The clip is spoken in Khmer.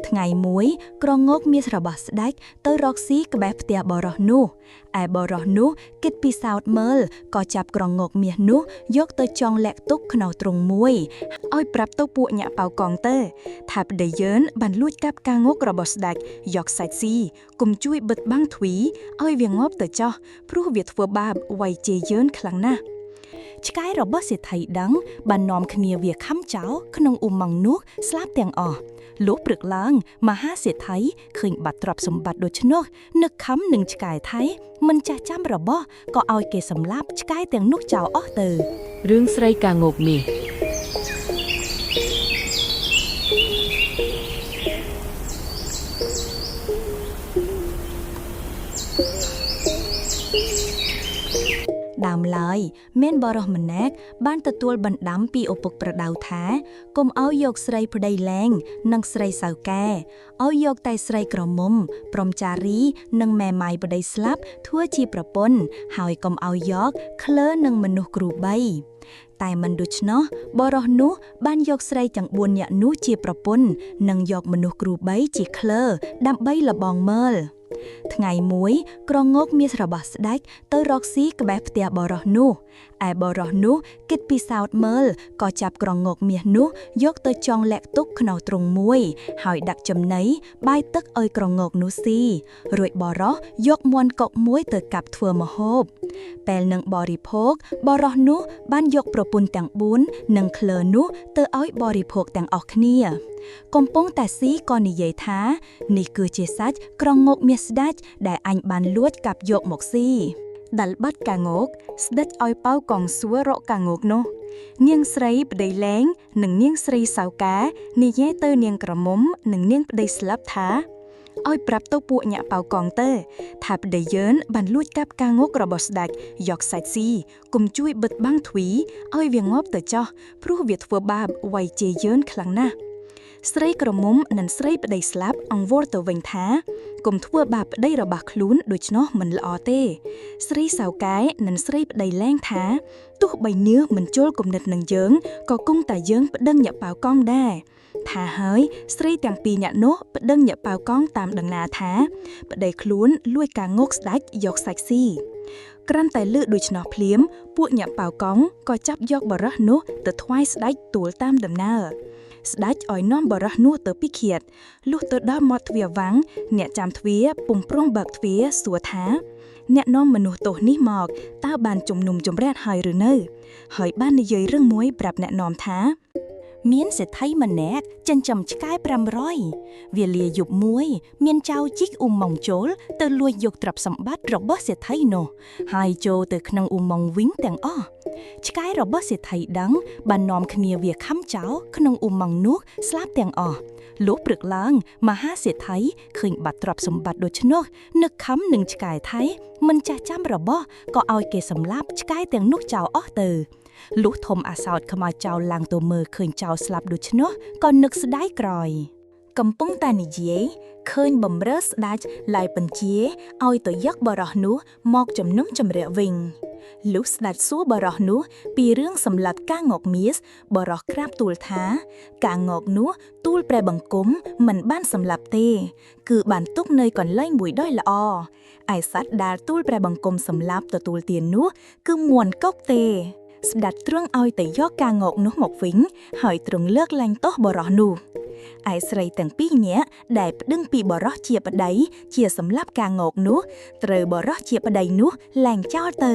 ថ្ងៃមួយក្រងកមានរបស់ស្ដេចទៅរកស៊ីក្បែរផ្ទះបរោះនោះឯបរោះនោះគិតពីសោតមើលក៏ចាប់ក្រងកមាសនោះយកទៅចងលាក់ទុកក្នុងទ្រុងមួយឲ្យប្រាប់ទៅពួកញាក់ប៉ៅកងទៅថាប្តីយើងបានលួចកាប់ការងករបស់ស្ដេចយកសាច់ស៊ីគុំជួយបិទបាំងទ្វីឲ្យវាងាប់ទៅចោះព្រោះវាធ្វើបាបវាយជេរយើងខ្លាំងណាស់ឆ្កែរបស់សេដ្ឋីដឹងបាននាំគ្នាវាខំចោលក្នុងឧមង្សនោះស្លាប់ទាំងអស់លុះព្រឹកឡើងមហាសេដ្ឋីឃើញបាត់ទ្រព្យសម្បត្តិដូច្នោះនឹកខំនឹងឆ្កែថៃមិនចាស់ចាំរបស់ក៏ឲ្យគេសម្លាប់ឆ្កែទាំងនោះចោលអស់ទៅរឿងស្រីការងកមាសដើមឡើយមានបរិះម្នាក់បានទទួលបណ្ដាំពីឪពុកប្រដៅថាកុំឲ្យយកស្រីប្តីលែងនិងស្រីសៅកែឲ្យយកតែស្រីក្រមុំព្រមចារីនិងម៉ែម៉ាយប្តីស្លាប់ធ្វើជាប្រពន្ធហើយកុំឲ្យយកក្លើនឹងមនុស្សគ្រូបីតែមិនដូច្នោះបរិះនោះបានយកស្រីទាំង4នាក់នោះជាប្រពន្ធនិងយកមនុស្សគ្រូបីជាក្លើដើម្បីលបងមើលថ្ងៃមួយក្រងកមានរបស់ស្ដេចទៅរកស៊ីក្បែរផ្ទះបរោះនោះឯបរោះនោះគិតពីសោតមើលក៏ចាប់ក្រងកមាសនោះយកទៅចងលាក់ទុកក្នុងទ្រុងមួយហើយដាក់ចំណីបាយទឹកឲ្យក្រងកនោះស៊ីរួចបរោះយកមាន់កុកមួយទៅកាប់ធ្វើម្ហូបពេលនឹងបរិភោគបរោះនោះបានយកប្រពន្ធទាំង4និងក្លើនោះទៅឲ្យបរិភោគទាំងអស់គ្នាកំពុងតែស៊ីក៏និយាយថានេះគឺជាសាច់ក្រងកមាសស្ដេចដែលអញបានលួចកាប់យកមកស៊ីដែលបាត់កាងកស្ដេចឲ្យប៉ៅកងសួររកកាងកនោះនាងស្រីប្តីលែងនិងនាងស្រីសៅកានិយាយទៅនាងក្រមុំនិងនាងប្តីស្លាប់ថាឲ្យប្រាប់ទៅពួកញាក់ប៉ៅកងទៅថាប្តីយើងបានលួចកាប់កាងករបស់ស្ដេចយកសាច់ស៊ីគុំជួយបិទបាំងទ្វីឲ្យវាងាប់ទៅចោះព្រោះវាធ្វើបាបវាយជេរយើងខ្លាំងណាស់ស្រីក្រមុំនិងស្រីប្តីស្លាប់អង្វរទៅវិញថាកុំធ្វើបាបប្តីរបស់ខ្លួនដូច្នោះមិនល្អទេស្រីសៅកែនិងស្រីប្តីលែងថាទោះបីនាងមិនជល់គំនិតនឹងយើងក៏គង់តែយើងប្តឹងញាក់ប៉ៅកងដែរថាហើយស្រីទាំងពីរនាក់នោះប្តឹងញាក់ប៉ៅកងតាមដឹងណាថាប្តីខ្លួនលួចការងកស្ដេចយកសាច់ស៊ីក្រាន់តែលឺដូច្នោះភ្លាមពួកញាក់ប៉ៅកងក៏ចាប់យកបរិះនោះទៅថ្វាយស្ដេចទួលតាមដំណើរស្ដេចឲ្យនាំបរិះនោះទៅពិឃាតលុះទៅដល់មាត់ទ្វារវាំងអ្នកចាំទ្វារពុំព្រមបើកទ្វារសួរថាអ្នកនាំមនុស្សទោសនេះមកតើបានជំនុំជម្រះហើយឬនៅហើយបាននិយាយរឿងមួយប្រាប់អ្នកនាំថាមានសេដ្ឋីម្នាក់ចិញ្ចឹមឆ្កែ500វាលាយប់មួយមានចៅជីកឧមង្សចូលទៅលួចយកទ្រព្យសម្បត្តិរបស់សេដ្ឋីនោះហើយចូលទៅក្នុងឧមង្សវិញទាំងអស់ឆ្កែរបស់សេដ្ឋីដឹងបាននាំគ្នាវាខំចោលក្នុងឧមង្សនោះស្លាប់ទាំងអស់លុះព្រឹកឡើងមហាសេដ្ឋីឃើញបាត់ទ្រព្យសម្បត្តិដូច្នោះនឹកខំនឹងឆ្កែថៃមិនចាស់ចាំរបស់ក៏ឲ្យគេសម្លាប់ឆ្កែទាំងនោះចោលអស់ទៅលុះធំអាសោតខ្មៅចៅឡើងទៅមើលឃើញចៅស្លាប់ដូច្នោះក៏នឹកស្ដាយក្រោយកំពុងតែនិយាយឃើញបំរើស្ដេចឡាយបញ្ជាឲ្យទៅយកបរោះនោះមកជំនុំជម្រះវិញលុះស្ដេចសួរបរោះនោះពីរឿងសម្លាប់កាងកមាសបរោះក្រាបទូលថាកាងកនោះទូលព្រះបង្គំមិនបានសម្លាប់ទេគឺបានទុកនៅកន្លែងមួយដោយល្អឯសត្វដែលទូលព្រះបង្គំសម្លាប់ទទួលទាននោះគឺមួនកុកទេស្ដេចទ្រង់ឲ្យទៅយកកាងកនោះមកវិញហើយទ្រង់លើកលែងទោសបរោះនោះឯស្រីទាំងពីរនាក់ដែលប្តឹងពីបរោះជាប្តីជាសម្លាប់កាងកនោះត្រូវបរោះជាប្តីនោះលែងចោលទៅ